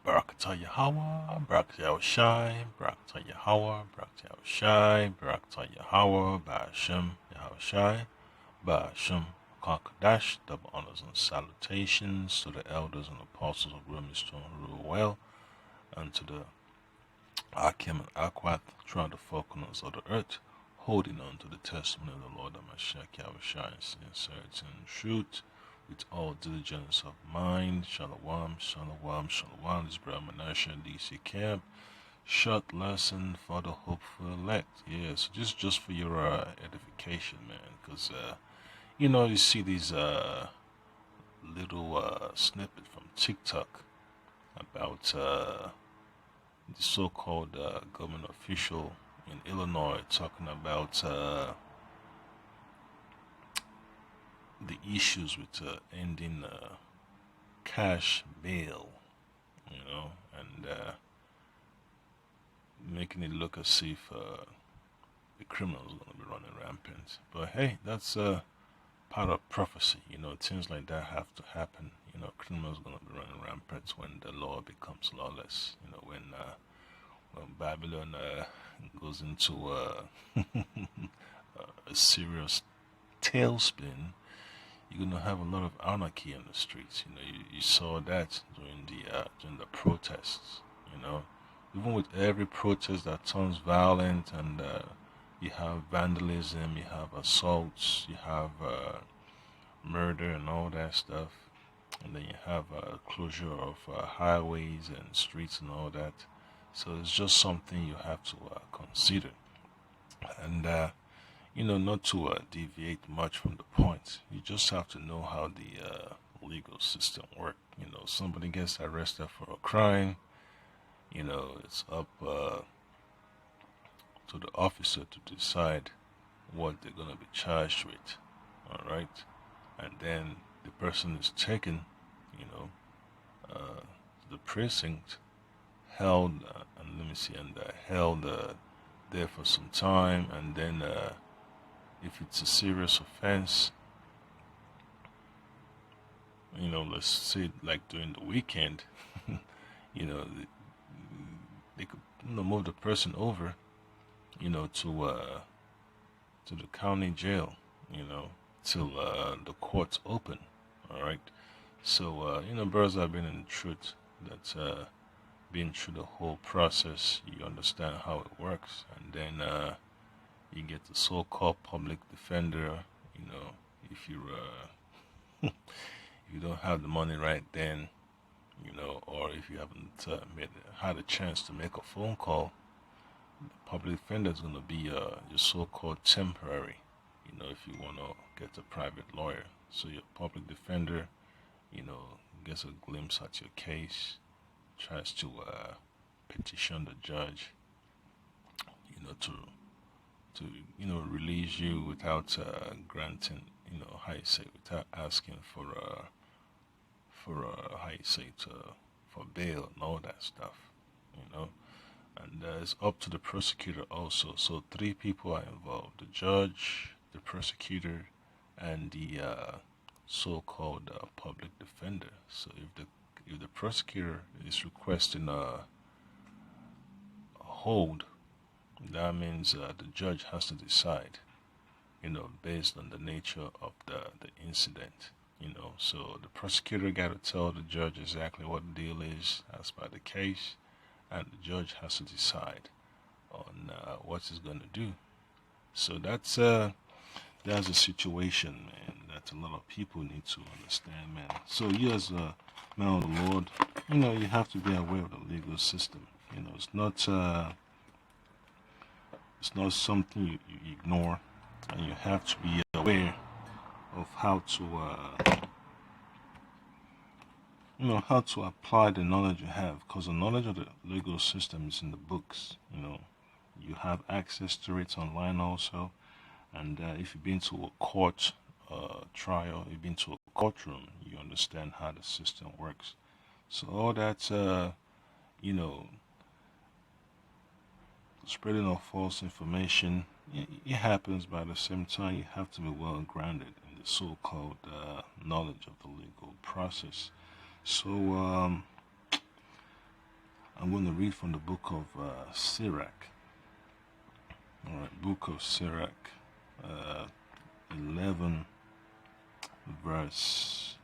Barakatah Yahweh, Barakatah Yahushai, Barakatah Yahweh, Barakatah Yahushai, Barakatah Yahweh, Ba'ashem Yahushai, Ba'ashem Kakadash, double honors and salutations to the elders and apostles of Remistone rule well, and to the Akim and Aquath throughout the four corners of the earth, holding on to the testimony of the Lord Amashak Yahushai in sincerity and truth, with all diligence of mind. Shalom, shalom, shalom. This brother Menashe DC Camp. Short lesson for the hopeful elect. Yes, just for your edification, man. Because you see these little snippet from TikTok about the so-called government official in Illinois talking about the issues with ending cash bail, and making it look as if the criminals are going to be running rampant. But hey, that's part of prophecy. Things like that have to happen. Criminals are going to be running rampant when the law becomes lawless. When Babylon goes into a serious tailspin, you're gonna have a lot of anarchy in the streets. You saw that during the protests. Even with every protest that turns violent, and you have vandalism, you have assaults, you have murder and all that stuff, and then you have closure of highways and streets and all that. So it's just something you have to consider, and not to deviate much from the point. You just have to know how the legal system works. Somebody gets arrested for a crime. It's up to the officer to decide what they're gonna be charged with. All right, and then the person is taken, to the precinct, held, and let me see, and held there for some time, and then if it's a serious offense, let's say like during the weekend, you know, they could move the person over, to the county jail, till the courts open. All right. So brothers have been in the truth that been through the whole process. You understand how it works, and then you get the so-called public defender. If you if you don't have the money right then, or if you haven't had a chance to make a phone call, the public defender is going to be your so-called temporary. If you want to get a private lawyer, so your public defender, you know, gets a glimpse at your case, tries to petition the judge, to release you without granting, how you say, without asking for how you say it, for bail and all that stuff, you know. And it's up to the prosecutor also. So three people are involved: the judge, the prosecutor, and the so-called public defender. So if the prosecutor is requesting a hold, that means the judge has to decide, based on the nature of the incident. So the prosecutor got to tell the judge exactly what the deal is as per the case, and the judge has to decide on what he's going to do. So that's a situation, man, that a lot of people need to understand, man. So you as a man of the Lord, you have to be aware of the legal system. It's not something you ignore, and you have to be aware of how to apply the knowledge you have, because the knowledge of the legal system is in the books. You have access to it online also, and if you've been to a court trial, you've been to a courtroom, you understand how the system works. So all that, spreading of false information, it happens, but at the same time, you have to be well grounded in the so-called knowledge of the legal process. So I'm going to read from the book of Sirach. All right, book of Sirach, 11, verse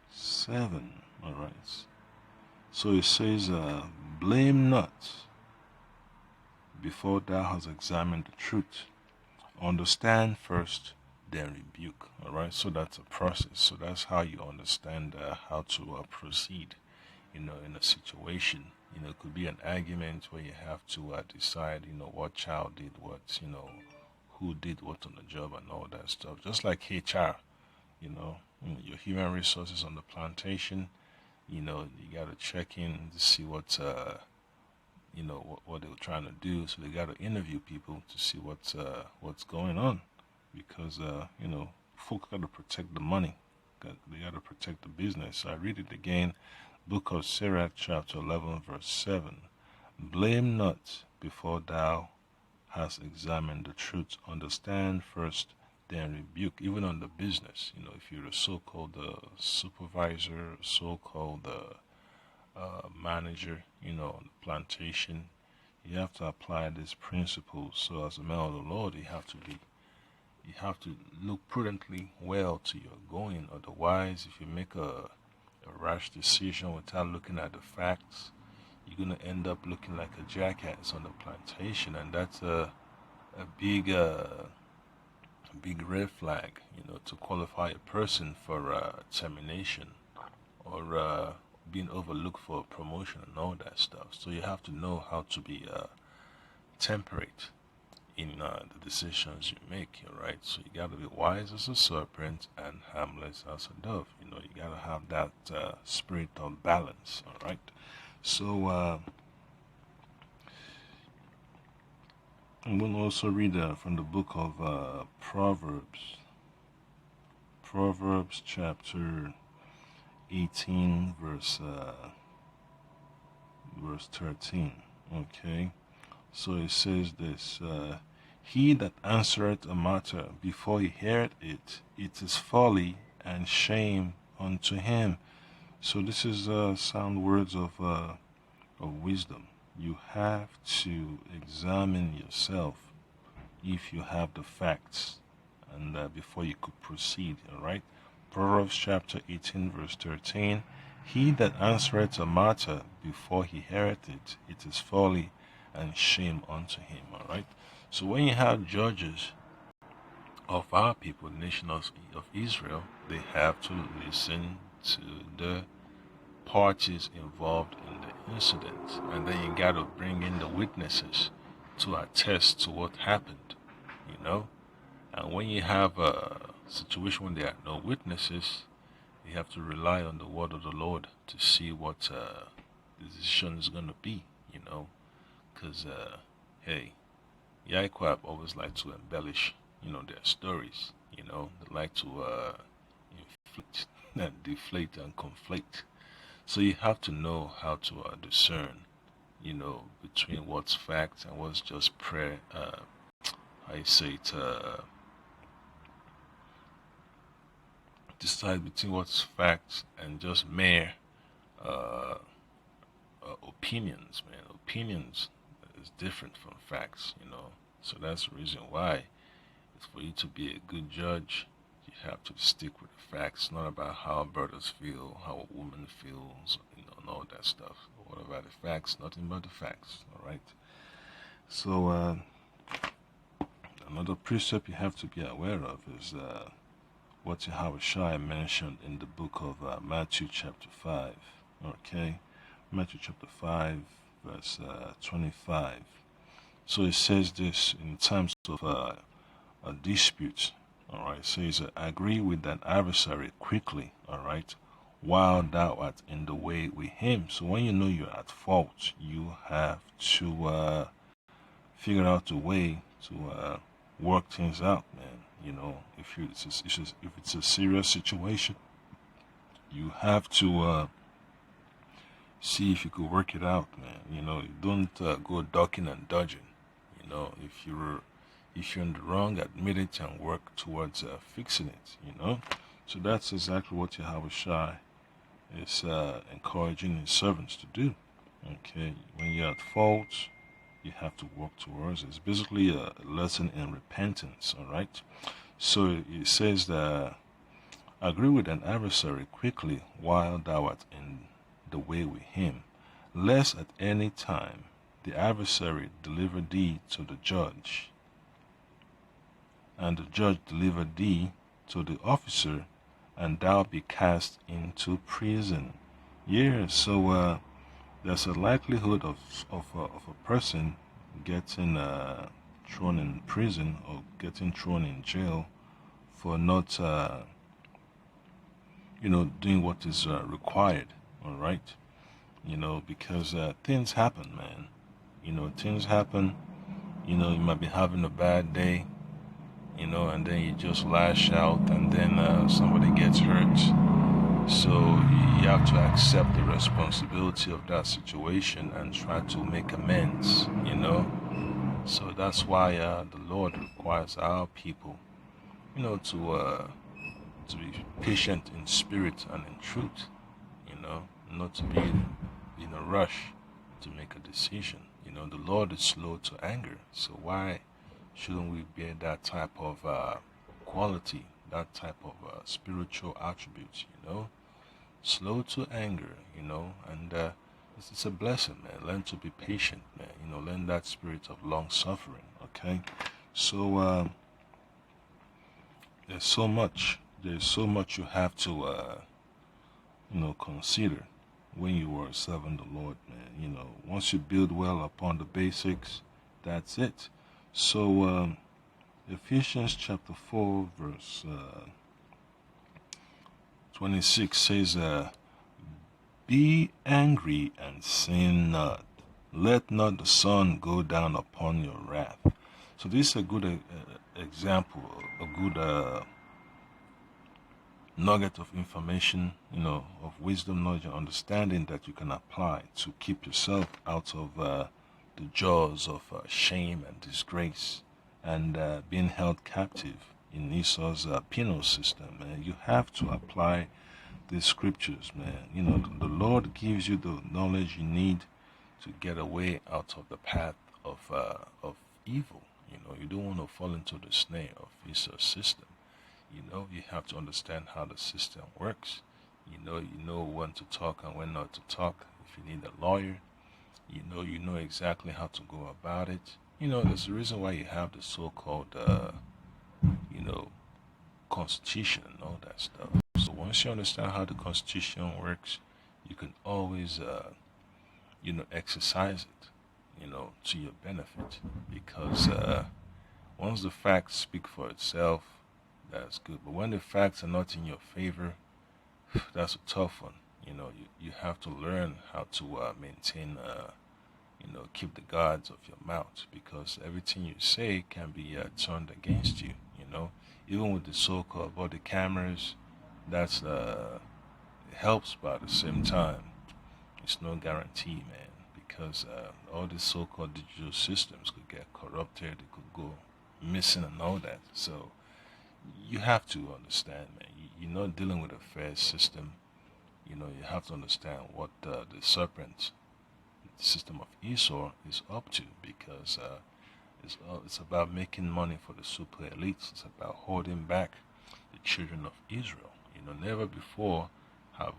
7. All right. So it says, blame not before thou hast examined the truth. Understand first, then rebuke. All right. So that's a process. So that's how you understand how to proceed. In a situation. It could be an argument where you have to decide, what child did what, who did what on the job and all that stuff. Just like HR, your human resources on the plantation, you got to check in to see what they were trying to do. So they got to interview people to see what's going on, because folks got to protect the money. They got to protect the business. So I read it again. Book of Sirach, chapter 11, verse 7. Blame not before thou hast examined the truth. Understand first, then rebuke. Even on the business, if you're a so-called supervisor, so-called manager, on the plantation, you have to apply these principles. So as a man of the Lord, you have to look prudently well to your going. Otherwise, if you make a rash decision without looking at the facts, you're going to end up looking like a jackass on the plantation, and that's a big red flag, to qualify a person for termination or being overlooked for a promotion and all that stuff. So you have to know how to be temperate in the decisions you make, right? So you got to be wise as a serpent and harmless as a dove. You got to have that spirit of balance, all right? So I'm going to also read from the book of Proverbs. Proverbs chapter 18, verse 13, okay? So it says this, he that answereth a matter before he heareth it, it is folly and shame unto him. So this is sound words of wisdom. You have to examine yourself if you have the facts, and before you could proceed, all right? Proverbs chapter 18, verse 13, he that answereth a matter before he heareth it, it is folly and shame unto him, all right? So when you have judges of our people, the nation of Israel, they have to listen to the parties involved in the incident, and then you got to bring in the witnesses to attest to what happened, and when you have a situation when there are no witnesses, you have to rely on the word of the Lord to see what the decision is going to be, because hey, Yaikwab always like to embellish, their stories, they like to inflate and deflate and conflate. So you have to know how to discern, between what's fact and what's just prayer, decide between what's facts and just mere opinions, man. Opinions is different from facts, So that's the reason why it's for you to be a good judge. You have to stick with the facts, not about how brothers feel, how a woman feels, and all that stuff. What about the facts? Nothing but the facts, all right? So another precept you have to be aware of is what Yahushua mentioned in the book of Matthew chapter 5, okay? Matthew chapter 5, verse 25. So it says this in terms of a dispute, all right? It says, agree with thine adversary quickly, all right, while thou art in the way with him. So when you know you're at fault, you have to figure out a way to work things out, man. If it's a serious situation, you have to see if you could work it out, man. You don't go ducking and dodging. If you're in the wrong, admit it and work towards fixing it. So that's exactly what Yahushua is encouraging his servants to do. Okay, when you're at fault, you have to work towards it. It's basically a lesson in repentance, all right? So it says that agree with an adversary quickly while thou art in the way with him, lest at any time the adversary deliver thee to the judge, and the judge deliver thee to the officer, and thou be cast into prison. Yeah, so there's a likelihood of a person getting thrown in prison or getting thrown in jail for not doing what is required. All right, because things happen, man. Things happen. You might be having a bad day, and then you just lash out, and then somebody gets hurt. So you have to accept the responsibility of that situation and try to make amends. So that's why the Lord requires our people, to be patient in spirit and in truth, not to be in a rush to make a decision. The Lord is slow to anger, so why shouldn't we bear that type of quality, that type of spiritual attributes, slow to anger, and it's a blessing, man. Learn to be patient, man. Learn that spirit of long suffering. Okay, so there's so much. There's so much you have to, consider when you are serving the Lord, man. Once you build well upon the basics, that's it. So Ephesians chapter 4, verse 26 says, be angry and sin not. Let not the sun go down upon your wrath. So this is a good example, a good nugget of information, of wisdom, knowledge, and understanding that you can apply to keep yourself out of the jaws of shame and disgrace and being held captive in Esau's penal system. Man, you have to apply these scriptures, man. The Lord gives you the knowledge you need to get away out of the path of evil. You don't want to fall into the snare of Esau's system. You have to understand how the system works. You know when to talk and when not to talk. If you need a lawyer, you know exactly how to go about it. There's a reason why you have the so-called, you know, constitution and all that stuff. So once you understand how the constitution works, you can always, exercise it, to your benefit. Because once the facts speak for itself, that's good. But when the facts are not in your favor, that's a tough one. You have to learn how to maintain, keep the guards of your mouth because everything you say can be turned against you. Even with the so-called body cameras, that's helps, but at the same time, it's no guarantee, man. Because all these so-called digital systems could get corrupted, it could go missing and all that. So you have to understand, man. You're not dealing with a fair system. You have to understand what the serpent system of Esau is up to because it's about making money for the super elites. It's about holding back the children of Israel. Never before have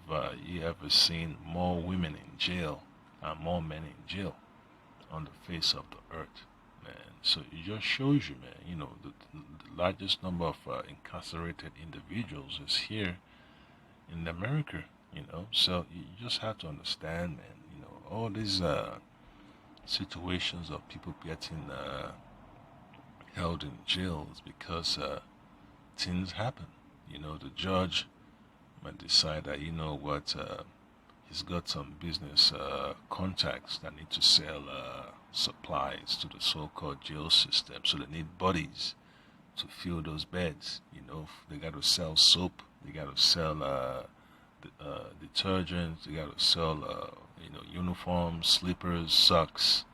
you ever seen more women in jail and more men in jail on the face of the earth, man. So it just shows you, man. The largest number of incarcerated individuals is here in America. So you just have to understand, man. All these situations of people getting held in jails because things happen. The judge might decide that what he's got some business contacts that need to sell supplies to the so-called jail system, so they need bodies to fill those beds. They got to sell soap, they got to sell detergents, they got to sell uniforms, slippers, socks.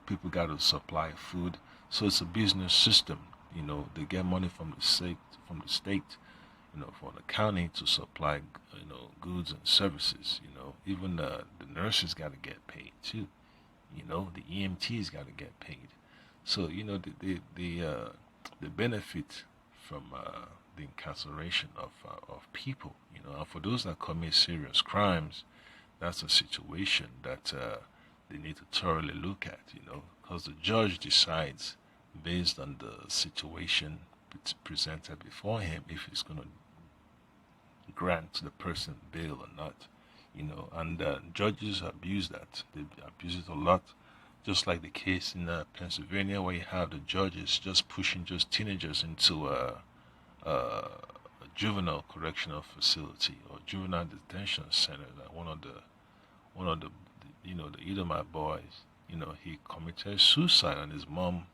People got to supply food. So it's a business system. They get money from the state, for the county to supply, goods and services. Even the nurses got to get paid too. The EMTs got to get paid. So the benefit from the incarceration of people, and for those that commit serious crimes, that's a situation that they need to thoroughly look at, because the judge decides based on the situation presented before him if he's going to grant the person bail or not, and judges abuse that. They abuse it a lot, just like the case in Pennsylvania where you have the judges just pushing just teenagers into a juvenile correctional facility or juvenile detention center. Like one of the the Edomite boys, he committed suicide, and his mom,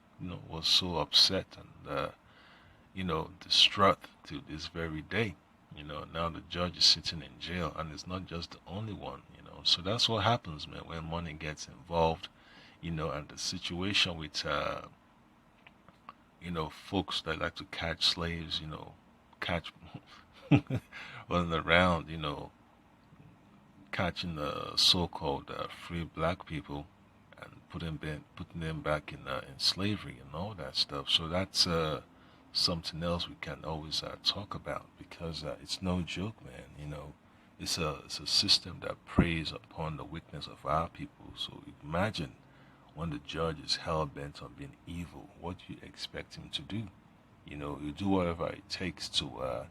was so upset and distraught to this very day. Now the judge is sitting in jail, and it's not just the only one. So that's what happens, man, when money gets involved. And the situation with folks that like to catch slaves, catch running around, catching the so-called free black people and putting them back in slavery and all that stuff. So that's something else we can always talk about, because it's no joke, man. It's a system that preys upon the weakness of our people. So imagine when the judge is hell bent on being evil, what do you expect him to do? You do whatever it takes to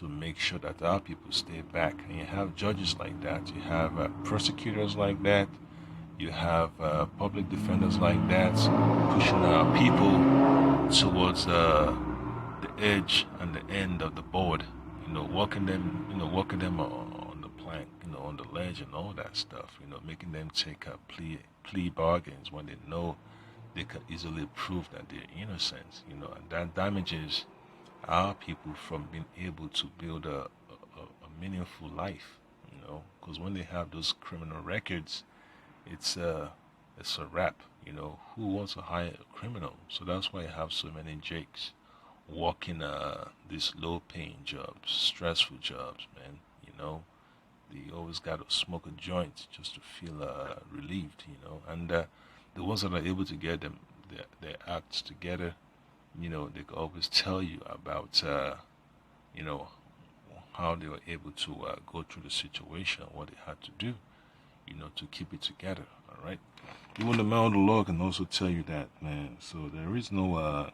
make sure that our people stay back. And you have judges like that, you have prosecutors like that, you have public defenders like that, pushing our people towards the edge and the end of the board. Walking them on the plank, on the ledge and all that stuff. Making them take up plea bargains when they know they can easily prove that they're innocent. And that damages our people from being able to build a meaningful life. Because when they have those criminal records, it's a wrap. Who wants to hire a criminal? So that's why you have so many Jakes working these low-paying jobs, stressful jobs, man. They always got to smoke a joint just to feel relieved. And the ones that are able to get their acts together, they can always tell you about how they were able to go through the situation, what they had to do, to keep it together. All right. Even the man of the law can also tell you that, man. So there is no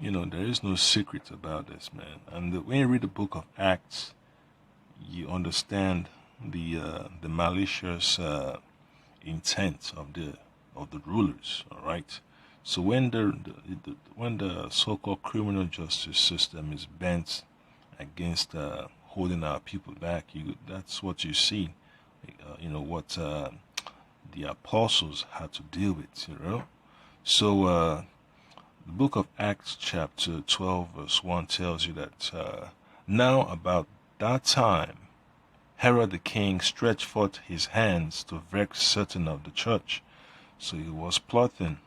there is no secret about this, man. And when you read the book of Acts, you understand the malicious intent of the rulers. All right. So when the so-called criminal justice system is bent against holding our people back, that's what you see. What the apostles had to deal with. So the book of Acts chapter 12 verse 1 tells you that now about that time Herod the king stretched forth his hands to vex certain of the church. So he was plotting,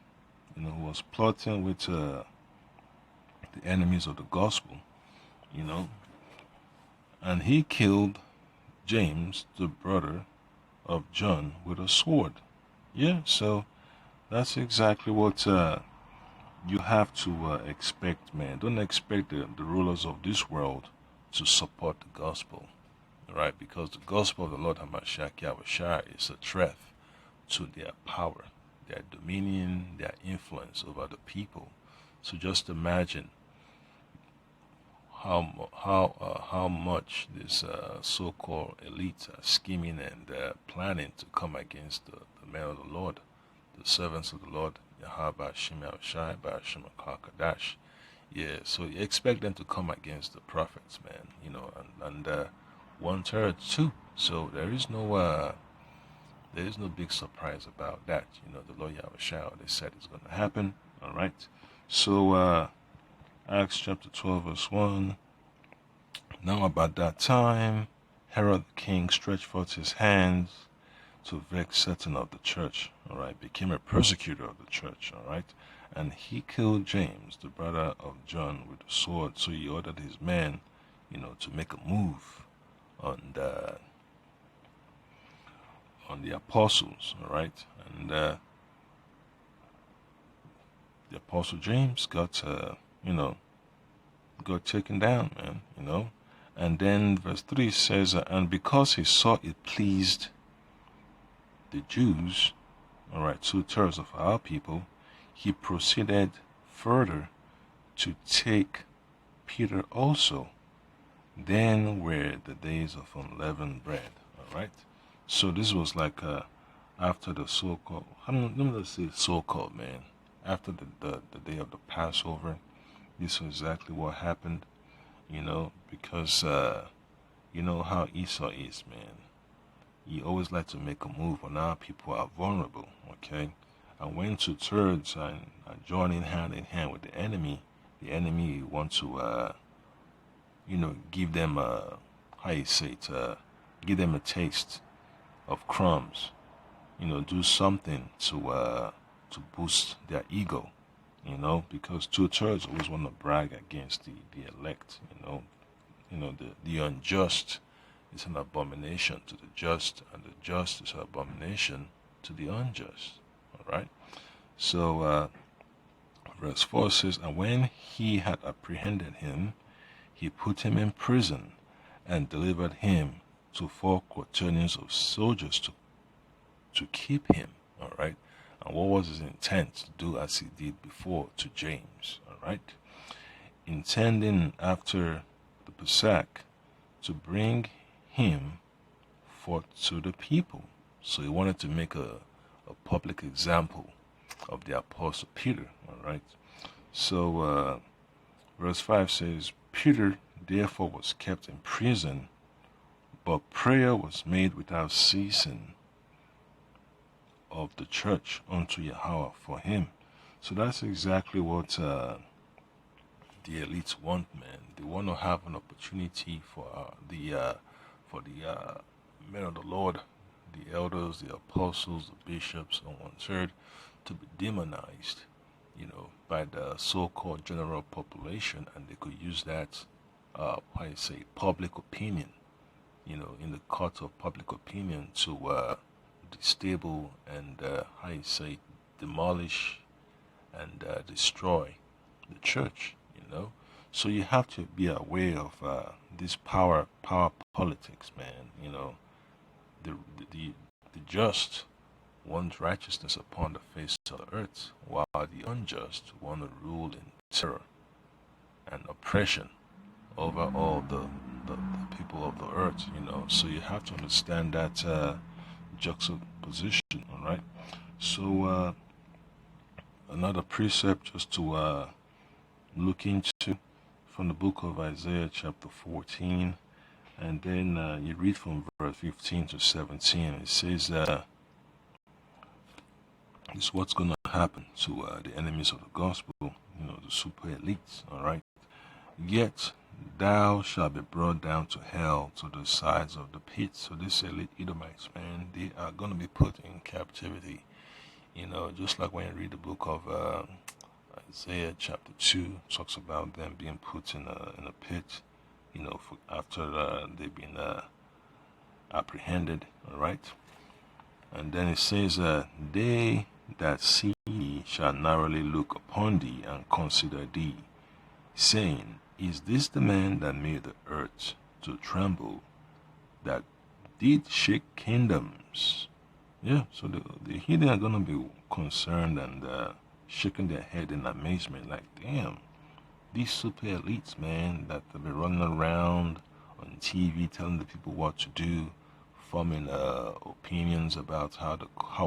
with the enemies of the gospel, and he killed James, the brother of John, with a sword. Yeah, so that's exactly what you have to expect, man. Don't expect the rulers of this world to support the gospel, right? Because the gospel of the Lord Hamashiach Yahushua is a threat to their power, their dominion, their influence over the people. So just imagine how much this so-called elite are scheming and planning to come against the men of the Lord, the servants of the Lord, Yahweh Hashem Yahushua, Hashem Kadash. Yeah, so you expect them to come against the prophets, man. And 1/3 too. So there is no big surprise about that. The Lord Yahushua, they said it's going to happen. All right. So Acts chapter 12 verse 1. Now about that time, Herod the king stretched forth his hands to vex certain of the church. All right, became a persecutor of the church. All right, and he killed James, the brother of John, with a sword. So he ordered his men, to make a move on on the apostles, all right? And the apostle James got, got taken down, man, And then verse 3 says, and because he saw it pleased the Jews, all right, 2/3 of our people, he proceeded further to take Peter also. Then were the days of unleavened bread, all right? So this was like after the so-called, let me say so-called, man. After the day of the Passover, this was exactly what happened, because you know how Esau is, man. He always like to make a move when our people are vulnerable, okay? And when 2/3 are joining hand in hand with the enemy wants to, give them how you say it, give them a taste of crumbs, do something to boost their ego, because 2/3 always want to brag against the elect, the unjust is an abomination to the just, and the just is an abomination to the unjust. All right. So verse 4 says, and when he had apprehended him, he put him in prison and delivered him to 4 quaternions of soldiers to keep him. All right. And what was his intent? To do as he did before to James. All right. Intending after the Pesach to bring him forth to the people. So he wanted to make a public example of the apostle Peter. All right. So verse 5 says, Peter therefore was kept in prison, but prayer was made without ceasing of the church unto Yahweh for him. So that's exactly what the elites want, man. They want to have an opportunity for the men of the Lord, the elders, the apostles, the bishops, and 1/3 to be demonized, by the so-called general population, and they could use that, public opinion, in the court of public opinion to destable and, demolish and destroy the church, So you have to be aware of this power politics, man. The just want righteousness upon the face of the earth, while the unjust want to rule in terror and oppression over all the people of the earth, So you have to understand that juxtaposition, all right? So another precept just to look into from the book of Isaiah chapter 14, and then you read from verse 15 to 17. It says this is what's going to happen to the enemies of the gospel, the super elites, all right? Yet thou shalt be brought down to hell, to the sides of the pit. So this elite Edomites, man, they are going to be put in captivity. Just like when you read the book of Isaiah chapter 2, talks about them being put in a pit, after they've been apprehended, all right? And then it says, they that see thee shall narrowly look upon thee and consider thee, saying, is this the man that made the earth to tremble, that did shake kingdoms? Yeah, so the heathen are going to be concerned and shaking their head in amazement, like, damn, these super elites, man, that have been running around on TV telling the people what to do, forming opinions about how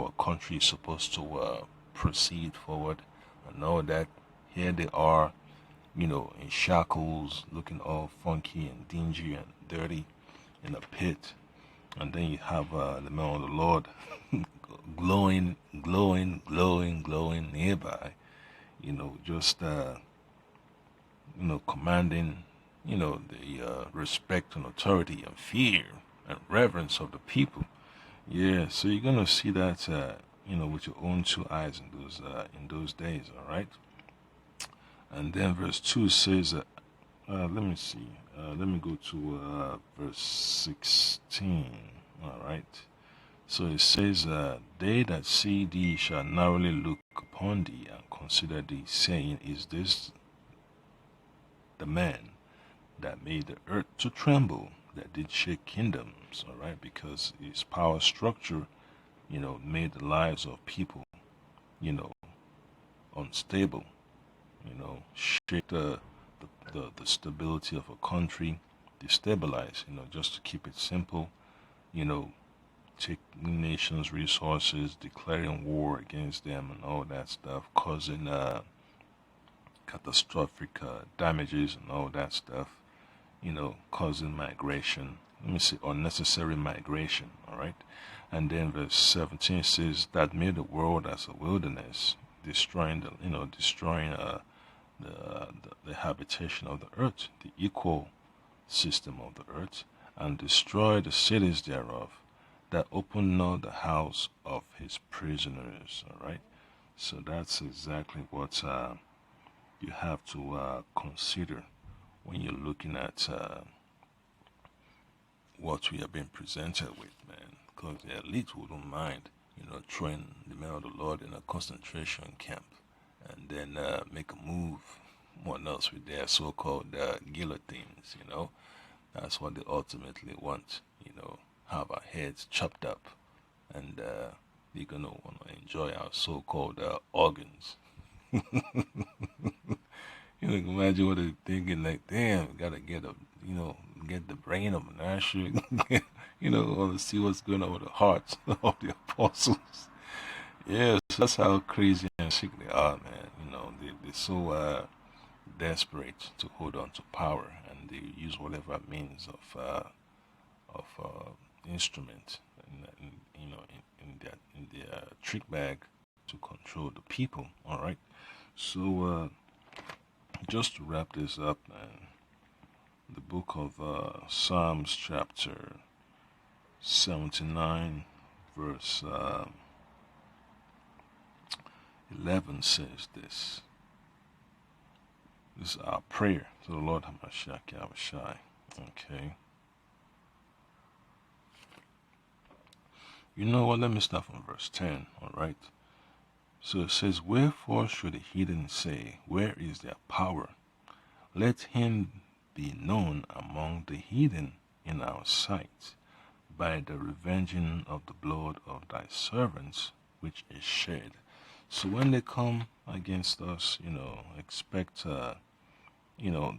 a country is supposed to proceed forward and all that. Here they are, in shackles, looking all funky and dingy and dirty in a pit. And then you have the man of the Lord glowing nearby, just, commanding, the respect and authority and fear and reverence of the people. Yeah, so you're going to see that, with your own 2 eyes in those days, all right? And then verse 2 says, let me see, let me go to verse 16, all right? So it says, they that see thee shall narrowly look upon thee and consider thee, saying, Is this the man that made the earth to tremble, that did shake kingdoms? All right, because his power structure, made the lives of people, you know, unstable, shake the stability of a country, destabilize, just to keep it simple, you know, take nations' resources, declaring war against them and all that stuff, causing catastrophic damages and all that stuff, causing migration. Let me say unnecessary migration, all right? And then verse 17 says that made the world as a wilderness, destroying the habitation of the earth, the equal system of the earth, and destroy the cities thereof, that opened not the house of his prisoners. All right, so that's exactly what you have to consider when you're looking at what we have been presented with, man. Because the elite wouldn't mind, throwing the men of the Lord in a concentration camp, and then make a move. What else with their so-called guillotines? That's what they ultimately want. Have our heads chopped up, and they're gonna want to enjoy our so-called organs. Imagine what they're thinking. Like, damn, we gotta get the brain of Menashe. Want to see what's going on with the hearts of the apostles. Yes, that's how crazy and sick they are, man. They're so desperate to hold on to power, and they use whatever means of instrument in their trick bag to control the people. All right, so just to wrap this up, man, the book of Psalms, chapter 79, verse 11 says this. This is our prayer to the Lord Hamashiach Yahushai. Okay. You know what? Let me start from verse 10. All right. So it says, Wherefore should the heathen say, Where is their power? Let him be known among the heathen in our sight, by the revenging of the blood of thy servants, which is shed. So when they come against us, expect, the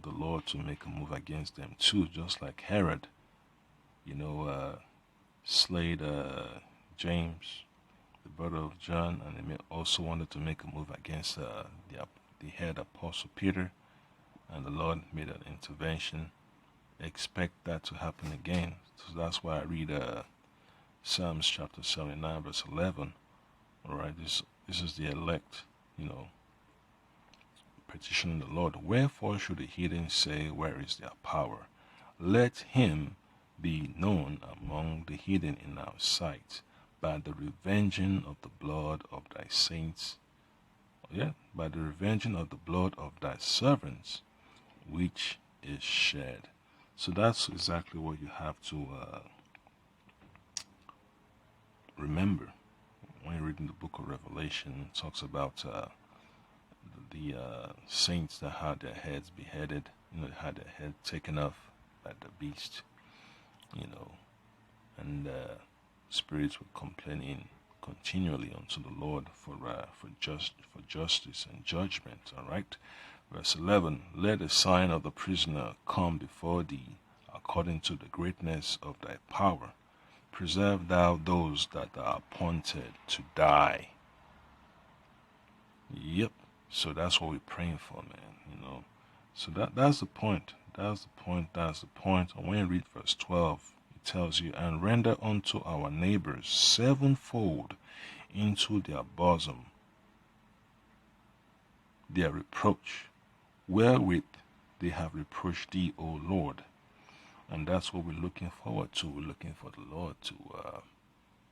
Lord to make a move against them too, just like Herod, slayed James, the brother of John, and they also wanted to make a move against the head apostle Peter, and the Lord made an intervention. Expect that to happen again. So that's why I read Psalms chapter 79, verse 11. All right, this is the elect, petitioning the Lord. Wherefore should the heathen say, Where is their power? Let him be known among the heathen in our sight, by the revenging of the blood of thy saints. Yeah, by the revenging of the blood of thy servants, which is shed. So that's exactly what you have to remember when you're reading the book of Revelation. It talks about the saints that had their heads beheaded, had their head taken off by the beast, and spirits were complaining continually unto the Lord for justice and judgment. All right. Verse 11, Let the sign of the prisoner come before thee, according to the greatness of thy power. Preserve thou those that are appointed to die. Yep. So that's what we're praying for, man. So that's the point. That's the point. That's the point. And when you read verse 12, it tells you, And render unto our neighbors sevenfold into their bosom their reproach, wherewith they have reproached thee, O Lord. And that's what we're looking forward to. We're looking for the Lord to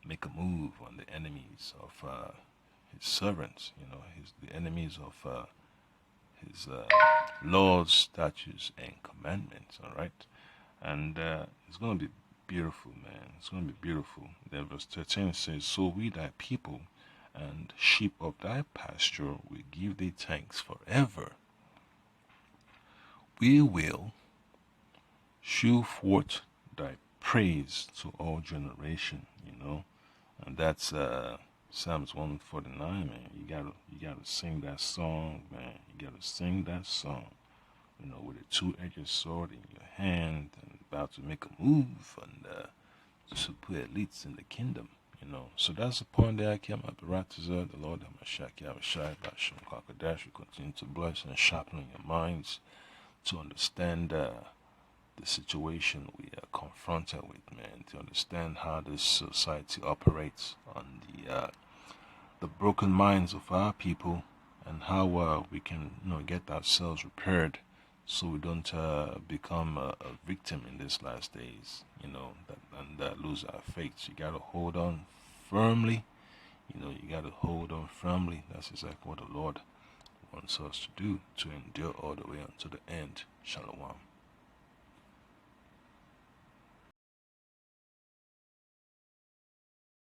make a move on the enemies of his servants, the enemies of his laws, statutes, and commandments, all right? And it's going to be beautiful, man. It's going to be beautiful. Then verse 13 says, so we thy people and sheep of thy pasture will give thee thanks forever. We will shew forth thy praise to all generation, and that's Psalms 149, man. You gotta sing that song, man. You gotta sing that song, with a two-edged sword in your hand and about to make a move and to put elites in the kingdom. So that's the point that I came up to Ratazar, the Lord Hamashak Yavashai, Basham Kakadash. We continue to bless and sharpen your minds to understand the situation we are confronted with, man, to understand how this society operates on the broken minds of our people, and how we can get ourselves repaired so we don't become a victim in these last days, and lose our faith. You gotta hold on firmly. You gotta hold on firmly. That's exactly what the Lord wants us to do, to endure all the way unto the end. Shalom.